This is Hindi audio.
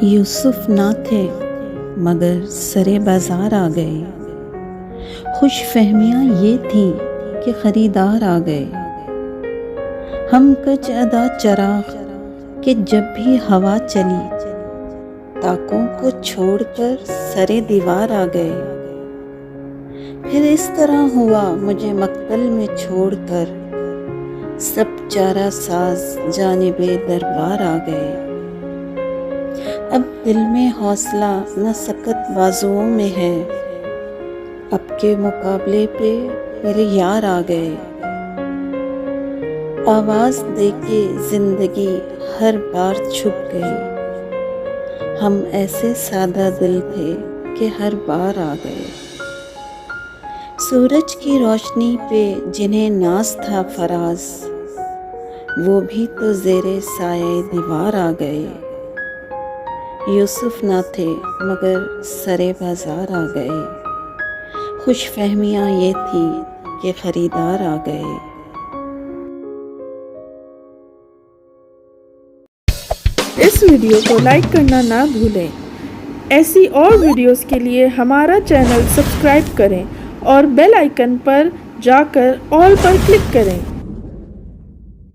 यूसुफ ना थे मगर सरे बाजार आ गए। खुश फहमियाँ ये थी कि ख़रीदार आ गए। हम कच अदा चराग कि जब भी हवा चली, ताकों को छोड़कर सरे दीवार आ गए। फिर इस तरह हुआ मुझे मक्तल में छोड़कर, सब चारा साज जानिबे दरबार आ गए। अब दिल में हौसला न सकत बाजुओं में है, अब के मुकाबले पे मेरे यार आ गए। आवाज़ देके जिंदगी हर बार छुप गई, हम ऐसे सादा दिल थे कि हर बार आ गए। सूरज की रोशनी पे जिन्हें नाज था फराज, वो भी तो ज़ेरे साये दीवार आ गए। यूसुफ ना थे मगर सरे बाजार आ गए। खुश फहमियाँ ये थी कि ख़रीदार आ गए। इस वीडियो को लाइक करना ना भूलें। ऐसी और वीडियोस के लिए हमारा चैनल सब्सक्राइब करें और बेल आइकन पर जाकर ऑल पर क्लिक करें।